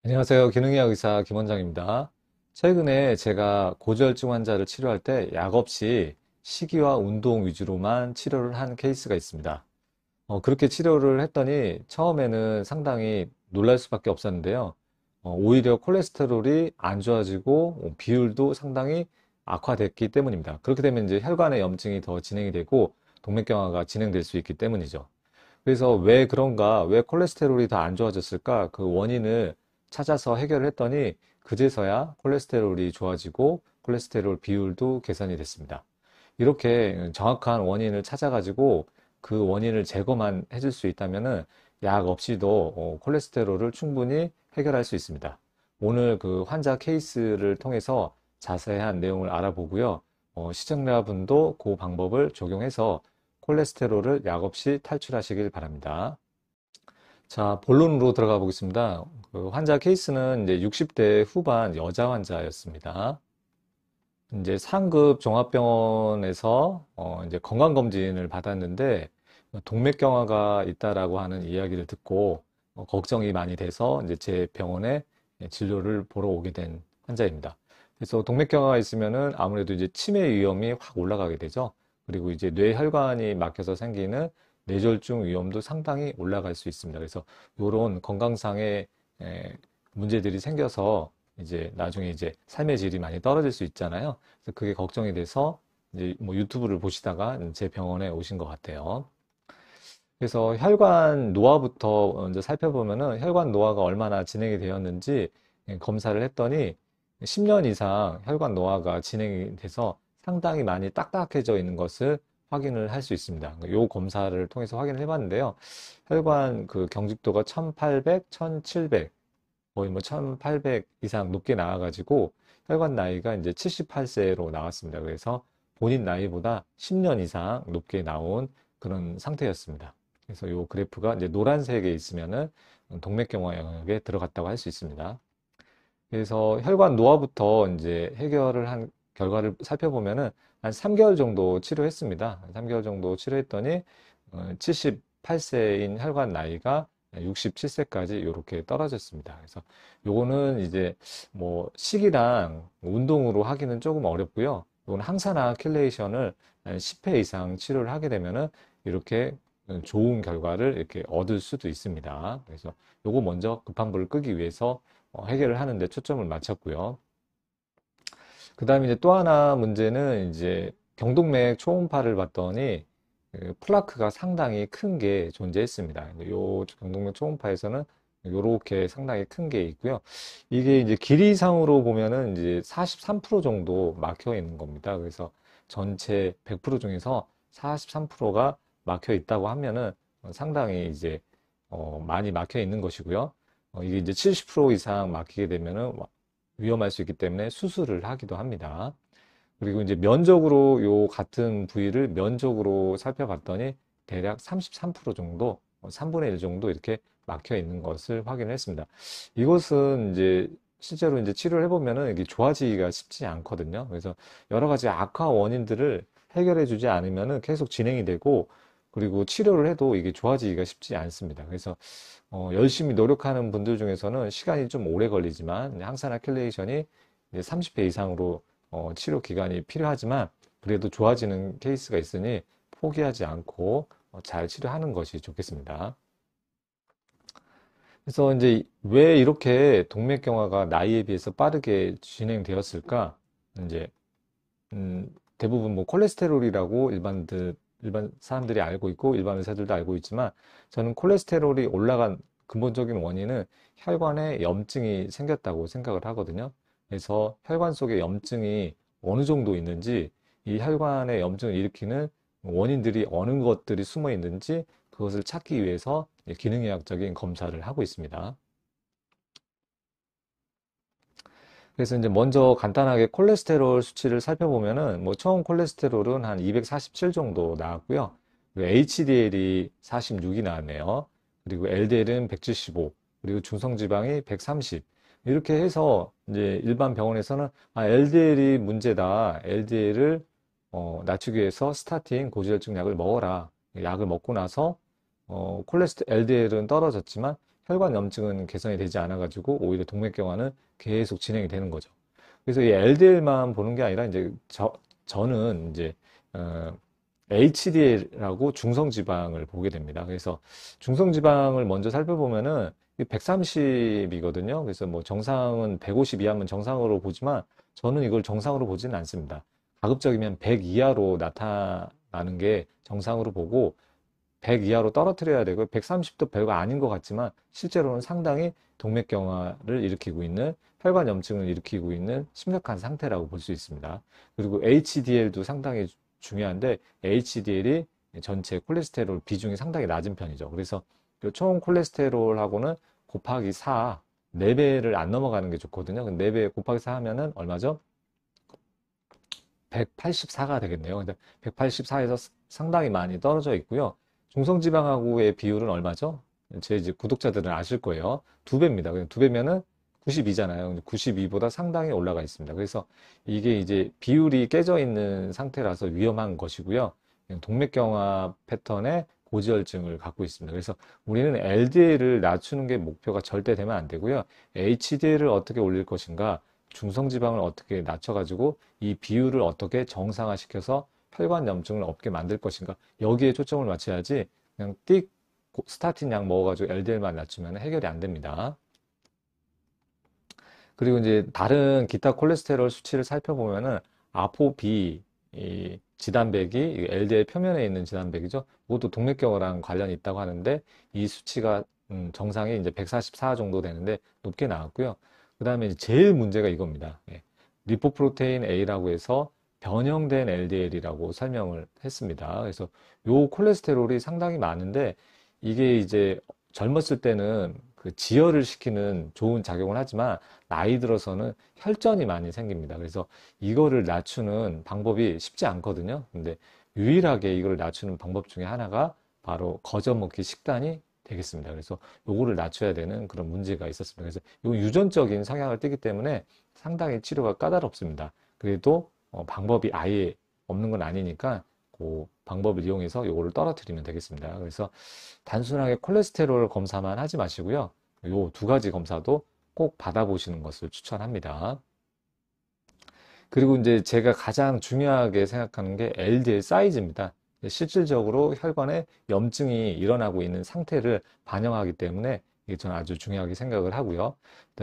안녕하세요. 기능의학 의사 김원장입니다. 최근에 제가 고지혈증 환자를 치료할 때 약 없이 식이와 운동 위주로만 치료를 한 케이스가 있습니다. 그렇게 치료를 했더니 처음에는 상당히 놀랄 수밖에 없었는데요. 오히려 콜레스테롤이 안 좋아지고 비율도 상당히 악화됐기 때문입니다. 그렇게 되면 이제 혈관의 염증이 더 진행이 되고 동맥경화가 진행될 수 있기 때문이죠. 그래서 왜 그런가, 왜 콜레스테롤이 더 안 좋아졌을까? 그 원인을 찾아서 해결을 했더니 그제서야 콜레스테롤이 좋아지고 콜레스테롤 비율도 개선이 됐습니다. 이렇게 정확한 원인을 찾아가지고 그 원인을 제거만 해줄 수 있다면은 약 없이도 콜레스테롤을 충분히 해결할 수 있습니다. 오늘 그 환자 케이스를 통해서 자세한 내용을 알아보고요. 시청자분도 그 방법을 적용해서 콜레스테롤을 약 없이 탈출하시길 바랍니다. 자, 본론으로 들어가 보겠습니다. 그 환자 케이스는 이제 60대 후반 여자 환자였습니다. 이제 상급 종합병원에서 이제 건강검진을 받았는데 동맥경화가 있다라고 하는 이야기를 듣고 걱정이 많이 돼서 이제 제 병원에 진료를 보러 오게 된 환자입니다. 그래서 동맥경화가 있으면은 아무래도 이제 치매 위험이 확 올라가게 되죠. 그리고 이제 뇌혈관이 막혀서 생기는 뇌졸중 위험도 상당히 올라갈 수 있습니다. 그래서 이런 건강상의 에, 문제들이 생겨서 이제 나중에 이제 삶의 질이 많이 떨어질 수 있잖아요. 그래서 그게 걱정이 돼서 이제 뭐 유튜브를 보시다가 제 병원에 오신 것 같아요. 그래서 혈관 노화부터 먼저 살펴보면은 혈관 노화가 얼마나 진행이 되었는지 검사를 했더니 10년 이상 혈관 노화가 진행이 돼서 상당히 많이 딱딱해져 있는 것을 확인을 할 수 있습니다. 이 검사를 통해서 확인을 해봤는데요. 혈관 그 경직도가 1800, 1700, 거의 뭐 1800 이상 높게 나와가지고 혈관 나이가 이제 78세로 나왔습니다. 그래서 본인 나이보다 10년 이상 높게 나온 그런 상태였습니다. 그래서 이 그래프가 이제 노란색에 있으면은 동맥경화 영역에 들어갔다고 할 수 있습니다. 그래서 혈관 노화부터 이제 해결을 한 결과를 살펴보면은 한 3개월 정도 치료했습니다. 3개월 정도 치료했더니 78세인 혈관 나이가 67세까지 이렇게 떨어졌습니다. 그래서 요거는 이제 뭐 식이랑 운동으로 하기는 조금 어렵고요. 이건 항산화 킬레이션을 10회 이상 치료를 하게 되면은 이렇게 좋은 결과를 이렇게 얻을 수도 있습니다. 그래서 요거 먼저 급한 불을 끄기 위해서 해결을 하는데 초점을 맞췄고요. 그 다음에 이제 또 하나 문제는 이제 경동맥 초음파를 봤더니 그 플라크가 상당히 큰 게 존재했습니다. 요 경동맥 초음파에서는 요렇게 상당히 큰 게 있고요. 이게 이제 길이상으로 보면은 이제 43% 정도 막혀 있는 겁니다. 그래서 전체 100% 중에서 43%가 막혀 있다고 하면은 상당히 이제 많이 막혀 있는 것이고요. 이게 이제 70% 이상 막히게 되면은 위험할 수 있기 때문에 수술을 하기도 합니다. 그리고 이제 면적으로 요 같은 부위를 면적으로 살펴봤더니 대략 33% 정도, 3분의 1 정도 이렇게 막혀 있는 것을 확인했습니다. 이것은 이제 실제로 이제 치료를 해보면은 이게 좋아지기가 쉽지 않거든요. 그래서 여러 가지 악화 원인들을 해결해 주지 않으면은 계속 진행이 되고 그리고 치료를 해도 이게 좋아지기가 쉽지 않습니다. 그래서 열심히 노력하는 분들 중에서는 시간이 좀 오래 걸리지만 항산화 킬레이션이 30회 이상으로 치료 기간이 필요하지만 그래도 좋아지는 케이스가 있으니 포기하지 않고 잘 치료하는 것이 좋겠습니다. 그래서 이제 왜 이렇게 동맥경화가 나이에 비해서 빠르게 진행되었을까? 이제 대부분 뭐 콜레스테롤이라고 일반 사람들이 알고 있고 일반 의사들도 알고 있지만 저는 콜레스테롤이 올라간 근본적인 원인은 혈관에 염증이 생겼다고 생각을 하거든요. 그래서 혈관 속에 염증이 어느 정도 있는지 이 혈관에 염증을 일으키는 원인들이 어느 것들이 숨어 있는지 그것을 찾기 위해서 기능의학적인 검사를 하고 있습니다. 그래서 이제 먼저 간단하게 콜레스테롤 수치를 살펴보면은 뭐 처음 콜레스테롤은 한 247 정도 나왔고요. 그리고 HDL이 46이 나왔네요. 그리고 LDL은 175, 그리고 중성지방이 130. 이렇게 해서 이제 일반 병원에서는 LDL이 문제다. LDL을 낮추기 위해서 스타틴 고지혈증 약을 먹어라. 약을 먹고 나서 LDL은 떨어졌지만 혈관 염증은 개선이 되지 않아가지고 오히려 동맥경화는 계속 진행이 되는 거죠. 그래서 이 LDL만 보는 게 아니라 이제 저는 이제 HDL하고 중성지방을 보게 됩니다. 그래서 중성지방을 먼저 살펴보면은 130이거든요. 그래서 뭐 정상은 150 이하면 정상으로 보지만 저는 이걸 정상으로 보지는 않습니다. 가급적이면 100 이하로 나타나는 게 정상으로 보고 100 이하로 떨어뜨려야 되고 130도 별거 아닌 것 같지만 실제로는 상당히 동맥경화를 일으키고 있는 혈관 염증을 일으키고 있는 심각한 상태라고 볼 수 있습니다. 그리고 HDL도 상당히 중요한데 HDL이 전체 콜레스테롤 비중이 상당히 낮은 편이죠. 그래서 총 콜레스테롤하고는 곱하기 4, 4배를 안 넘어가는 게 좋거든요. 4배 곱하기 4 하면은 얼마죠? 184가 되겠네요. 근데 184에서 상당히 많이 떨어져 있고요. 중성지방하고의 비율은 얼마죠? 제 이제 구독자들은 아실 거예요. 2배입니다. 2배면은 92잖아요. 92보다 상당히 올라가 있습니다. 그래서 이게 이제 비율이 깨져 있는 상태라서 위험한 것이고요. 동맥경화 패턴의 고지혈증을 갖고 있습니다. 그래서 우리는 LDL을 낮추는 게 목표가 절대 되면 안 되고요. HDL을 어떻게 올릴 것인가, 중성지방을 어떻게 낮춰가지고 이 비율을 어떻게 정상화시켜서 혈관 염증을 없게 만들 것인가, 여기에 초점을 맞춰야지 그냥 띡 스타틴 약 먹어가지고 LDL만 낮추면 해결이 안 됩니다. 그리고 이제 다른 기타 콜레스테롤 수치를 살펴보면은 아포비, 이 지단백이 LDL 표면에 있는 지단백이죠. 이것도 동맥경화랑 관련이 있다고 하는데 이 수치가 정상이 이제 144 정도 되는데 높게 나왔고요. 그 다음에 제일 문제가 이겁니다. 예. 리포프로테인 A라고 해서 변형된 LDL이라고 설명을 했습니다. 그래서 요 콜레스테롤이 상당히 많은데 이게 이제 젊었을 때는 그 지혈을 시키는 좋은 작용을 하지만 나이 들어서는 혈전이 많이 생깁니다. 그래서 이거를 낮추는 방법이 쉽지 않거든요. 근데 유일하게 이걸 낮추는 방법 중에 하나가 바로 거저 먹기 식단이 되겠습니다. 그래서 요거를 낮춰야 되는 그런 문제가 있었습니다. 그래서 요 유전적인 성향을 띠기 때문에 상당히 치료가 까다롭습니다. 그래도 방법이 아예 없는 건 아니니까 그 방법을 이용해서 요거를 떨어뜨리면 되겠습니다. 그래서 단순하게 콜레스테롤 검사만 하지 마시고요. 요 두 가지 검사도 꼭 받아보시는 것을 추천합니다. 그리고 이제 제가 가장 중요하게 생각하는 게 LDL 사이즈입니다. 실질적으로 혈관에 염증이 일어나고 있는 상태를 반영하기 때문에 이게 저는 아주 중요하게 생각을 하고요.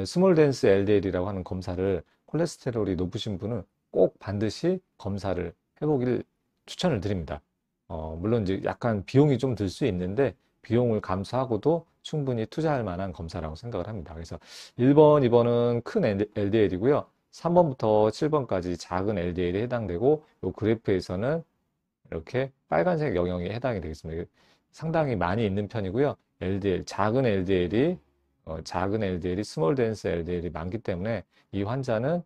스몰 댄스 LDL이라고 하는 검사를 콜레스테롤이 높으신 분은 꼭 반드시 검사를 해보기를 추천을 드립니다. 물론 이제 약간 비용이 좀 들 수 있는데 비용을 감수하고도 충분히 투자할 만한 검사라고 생각을 합니다. 그래서 1번, 2번은 큰 LDL이고요. 3번부터 7번까지 작은 LDL에 해당되고 이 그래프에서는 이렇게 빨간색 영역에 해당이 되겠습니다. 상당히 많이 있는 편이고요. LDL, 작은 LDL이 스몰 댄스 LDL이 많기 때문에 이 환자는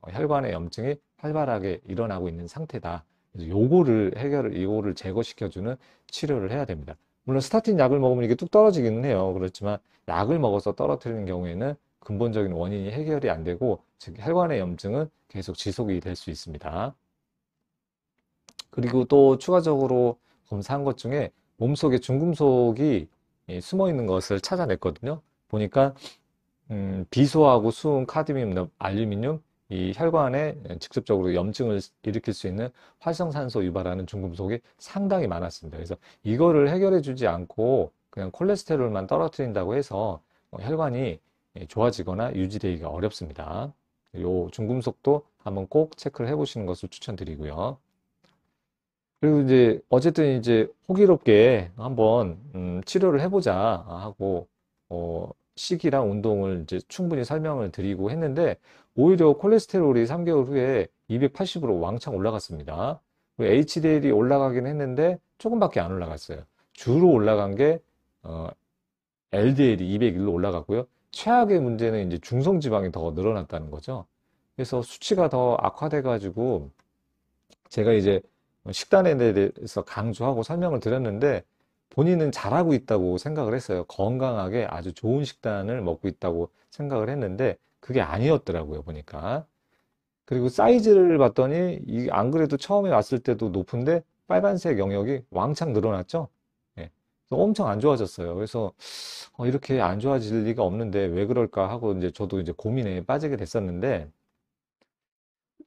혈관의 염증이 활발하게 일어나고 있는 상태다. 그래서 요거를 제거시켜주는 치료를 해야 됩니다. 물론 스타틴 약을 먹으면 이게 뚝 떨어지기는 해요. 그렇지만 약을 먹어서 떨어뜨리는 경우에는 근본적인 원인이 해결이 안 되고, 즉 혈관의 염증은 계속 지속이 될 수 있습니다. 그리고 또 추가적으로 검사한 것 중에 몸속에 중금속이 숨어 있는 것을 찾아냈거든요. 보니까 비소하고 수은, 카드뮴, 알루미늄, 이 혈관에 직접적으로 염증을 일으킬 수 있는 활성산소 유발하는 중금속이 상당히 많았습니다. 그래서 이거를 해결해 주지 않고 그냥 콜레스테롤만 떨어뜨린다고 해서 혈관이 좋아지거나 유지되기가 어렵습니다. 요 중금속도 한번 꼭 체크를 해 보시는 것을 추천드리고요. 그리고 이제 어쨌든 이제 호기롭게 한번 치료를 해보자 하고 식이랑 운동을 이제 충분히 설명을 드리고 했는데 오히려 콜레스테롤이 3개월 후에 280으로 왕창 올라갔습니다. 그리고 HDL이 올라가긴 했는데 조금밖에 안 올라갔어요. 주로 올라간 게 LDL이 201로 올라갔고요. 최악의 문제는 이제 중성지방이 더 늘어났다는 거죠. 그래서 수치가 더 악화돼 가지고 제가 이제 식단에 대해서 강조하고 설명을 드렸는데 본인은 잘하고 있다고 생각을 했어요. 건강하게 아주 좋은 식단을 먹고 있다고 생각을 했는데 그게 아니었더라고요, 보니까. 그리고 사이즈를 봤더니 안 그래도 처음에 왔을 때도 높은데 빨간색 영역이 왕창 늘어났죠. 예. 그래서 엄청 안 좋아졌어요. 그래서 이렇게 안 좋아질 리가 없는데 왜 그럴까 하고 이제 저도 이제 고민에 빠지게 됐었는데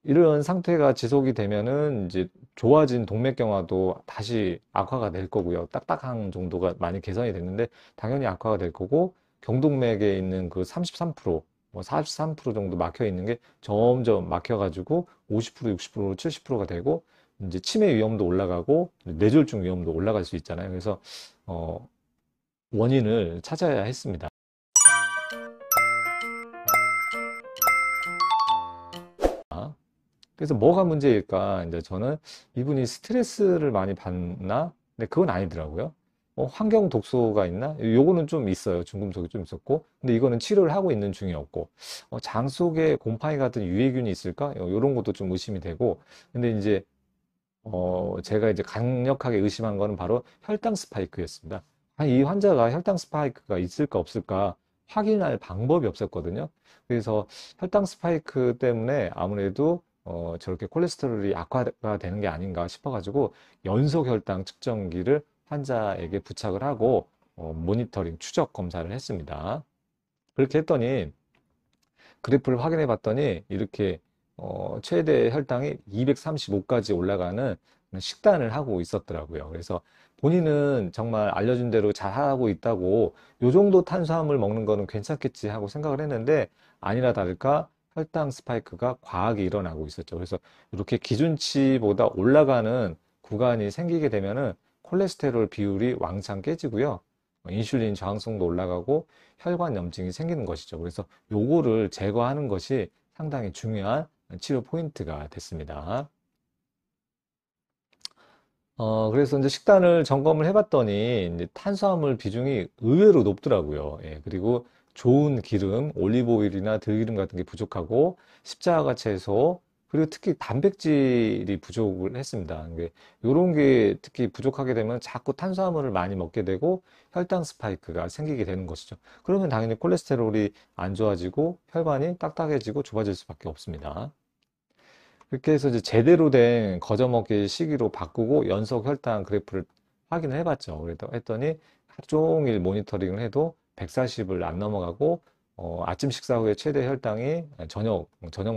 이런 상태가 지속이 되면은 이제 좋아진 동맥경화도 다시 악화가 될 거고요. 딱딱한 정도가 많이 개선이 됐는데 당연히 악화가 될 거고 경동맥에 있는 그 33%, 뭐 43% 정도 막혀 있는 게 점점 막혀가지고 50%, 60%, 70%가 되고 이제 치매 위험도 올라가고 뇌졸중 위험도 올라갈 수 있잖아요. 그래서 어, 원인을 찾아야 했습니다. 그래서 뭐가 문제일까? 이제 저는 이분이 스트레스를 많이 받나? 근데 그건 아니더라고요. 환경 독소가 있나? 요거는 좀 있어요. 중금속이 좀 있었고. 근데 이거는 치료를 하고 있는 중이었고. 장 속에 곰팡이 같은 유해균이 있을까? 요런 것도 좀 의심이 되고. 근데 이제, 제가 이제 강력하게 의심한 거는 바로 혈당 스파이크였습니다. 이 환자가 혈당 스파이크가 있을까 없을까 확인할 방법이 없었거든요. 그래서 혈당 스파이크 때문에 아무래도 저렇게 콜레스테롤이 악화가 되는 게 아닌가 싶어가지고 연속 혈당 측정기를 환자에게 부착을 하고 모니터링 추적 검사를 했습니다. 그렇게 했더니 그래프를 확인해 봤더니 이렇게 최대 혈당이 235까지 올라가는 식단을 하고 있었더라고요. 그래서 본인은 정말 알려준 대로 잘 하고 있다고 요 정도 탄수화물 먹는 거는 괜찮겠지 하고 생각을 했는데 아니나 다를까 혈당 스파이크가 과하게 일어나고 있었죠. 그래서 이렇게 기준치보다 올라가는 구간이 생기게 되면은 콜레스테롤 비율이 왕창 깨지고요. 인슐린 저항성도 올라가고 혈관염증이 생기는 것이죠. 그래서 요거를 제거하는 것이 상당히 중요한 치료 포인트가 됐습니다. 그래서 이제 식단을 점검을 해봤더니 이제 탄수화물 비중이 의외로 높더라고요. 예, 그리고 좋은 기름, 올리브 오일이나 들기름 같은 게 부족하고 십자가 채소, 그리고 특히 단백질이 부족을 했습니다. 이런 게 특히 부족하게 되면 자꾸 탄수화물을 많이 먹게 되고 혈당 스파이크가 생기게 되는 것이죠. 그러면 당연히 콜레스테롤이 안 좋아지고 혈관이 딱딱해지고 좁아질 수밖에 없습니다. 그렇게 해서 이제 제대로 된 거저먹기 시기로 바꾸고 연속 혈당 그래프를 확인을 해봤죠. 그래서 했더니 하루 종일 모니터링을 해도 140을 안 넘어가고 아침 식사 후에 최대 혈당이 저녁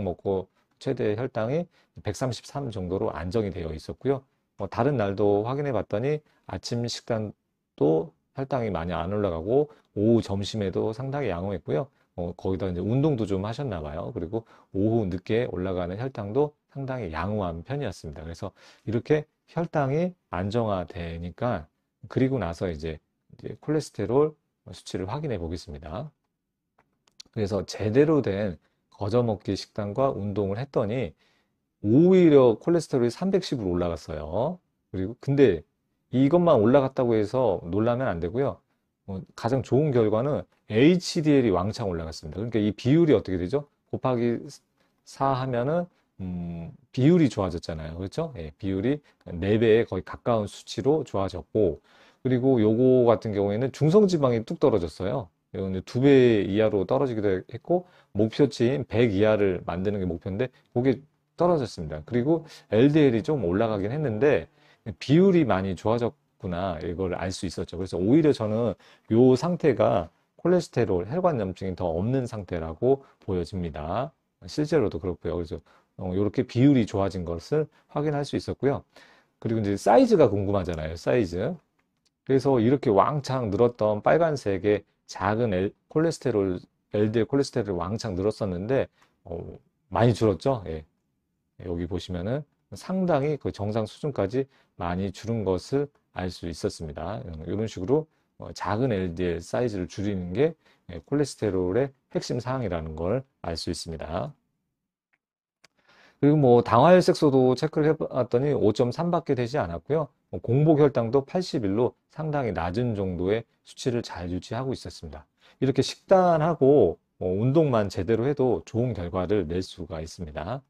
먹고 최대 혈당이 133 정도로 안정이 되어 있었고요. 다른 날도 확인해 봤더니 아침 식단도 혈당이 많이 안 올라가고 오후 점심에도 상당히 양호했고요. 거기다 이제 운동도 좀 하셨나 봐요. 그리고 오후 늦게 올라가는 혈당도 상당히 양호한 편이었습니다. 그래서 이렇게 혈당이 안정화되니까 그리고 나서 이제 콜레스테롤 수치를 확인해 보겠습니다. 그래서 제대로 된 거저먹기 식단과 운동을 했더니 오히려 콜레스테롤이 310으로 올라갔어요. 그리고 근데 이것만 올라갔다고 해서 놀라면 안 되고요. 가장 좋은 결과는 HDL이 왕창 올라갔습니다. 그러니까 이 비율이 어떻게 되죠? 곱하기 4 하면은 비율이 좋아졌잖아요. 그렇죠? 예, 비율이 4배에 거의 가까운 수치로 좋아졌고 그리고 요거 같은 경우에는 중성지방이 뚝 떨어졌어요. 이거는 2배 이하로 떨어지기도 했고 목표치인 100 이하를 만드는 게 목표인데 그게 떨어졌습니다. 그리고 LDL이 좀 올라가긴 했는데 비율이 많이 좋아졌구나 이걸 알 수 있었죠. 그래서 오히려 저는 요 상태가 콜레스테롤, 혈관염증이 더 없는 상태라고 보여집니다. 실제로도 그렇고요. 그래서 이렇게 비율이 좋아진 것을 확인할 수 있었고요. 그리고 이제 사이즈가 궁금하잖아요. 사이즈. 그래서 이렇게 왕창 늘었던 빨간색의 작은 콜레스테롤, LDL 콜레스테롤이 왕창 늘었었는데 많이 줄었죠. 예. 여기 보시면은 상당히 그 정상 수준까지 많이 줄은 것을 알 수 있었습니다. 이런 식으로 작은 LDL 사이즈를 줄이는 게 콜레스테롤의 핵심 사항이라는 걸 알 수 있습니다. 그리고 뭐 당화혈색소도 체크를 해봤더니 5.3밖에 되지 않았고요. 공복 혈당도 81로 상당히 낮은 정도의 수치를 잘 유지하고 있었습니다. 이렇게 식단하고 운동만 제대로 해도 좋은 결과를 낼 수가 있습니다.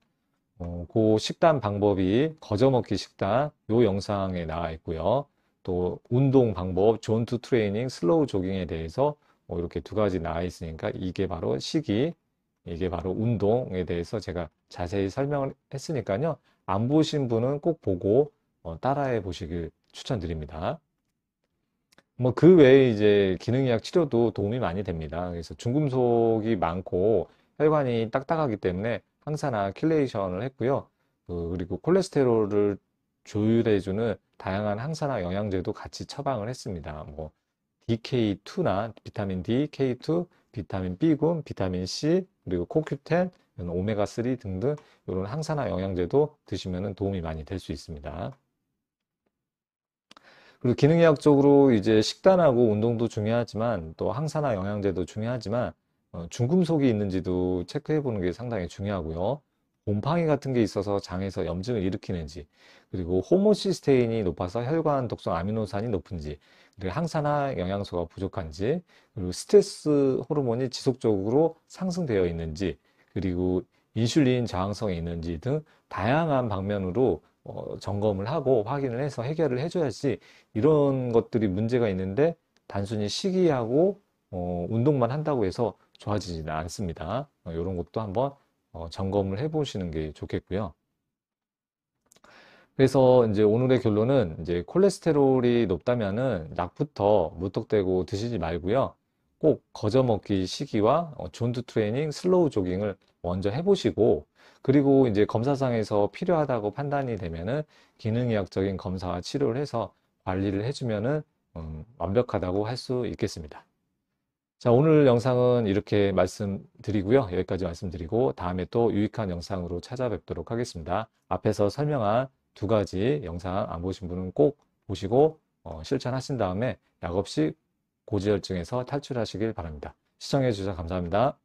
그 식단 방법이 거저먹기 식단 요 영상에 나와 있고요. 또 운동 방법 존투 트레이닝 슬로우 조깅에 대해서 이렇게 두 가지 나와 있으니까 이게 바로 식이 이게 바로 운동에 대해서 제가 자세히 설명을 했으니까요. 안 보신 분은 꼭 보고 따라해 보시길 추천드립니다. 뭐 그 외에 이제 기능의학 치료도 도움이 많이 됩니다. 그래서 중금속이 많고 혈관이 딱딱하기 때문에 항산화 킬레이션을 했고요. 그리고 콜레스테롤을 조율해주는 다양한 항산화 영양제도 같이 처방을 했습니다. 뭐 DK2나 비타민 D, K2, 비타민 B군, 비타민 C, 그리고 코큐텐, 오메가3 등등 이런 항산화 영양제도 드시면 도움이 많이 될 수 있습니다. 그리고 기능의학적으로 이제 식단하고 운동도 중요하지만 또 항산화 영양제도 중요하지만 중금속이 있는지도 체크해 보는 게 상당히 중요하고요. 곰팡이 같은 게 있어서 장에서 염증을 일으키는지, 그리고 호모시스테인이 높아서 혈관 독성 아미노산이 높은지, 그리고 항산화 영양소가 부족한지, 그리고 스트레스 호르몬이 지속적으로 상승되어 있는지, 그리고 인슐린 저항성이 있는지 등 다양한 방면으로 점검을 하고 확인을 해서 해결을 해줘야지 이런 것들이 문제가 있는데 단순히 식이하고 운동만 한다고 해서 좋아지지는 않습니다. 이런 것도 한번 점검을 해보시는 게 좋겠고요. 그래서 이제 오늘의 결론은 이제 콜레스테롤이 높다면은 약부터 무턱대고 드시지 말고요. 꼭 거저 먹기 시기와 존투 트레이닝, 슬로우 조깅을 먼저 해보시고 그리고 이제 검사상에서 필요하다고 판단이 되면은 기능의학적인 검사와 치료를 해서 관리를 해주면은 완벽하다고 할 수 있겠습니다. 자, 오늘 영상은 이렇게 말씀드리고요. 여기까지 말씀드리고 다음에 또 유익한 영상으로 찾아뵙도록 하겠습니다. 앞에서 설명한 두 가지 영상 안 보신 분은 꼭 보시고 실천하신 다음에 약 없이 고지혈증에서 탈출하시길 바랍니다. 시청해 주셔서 감사합니다.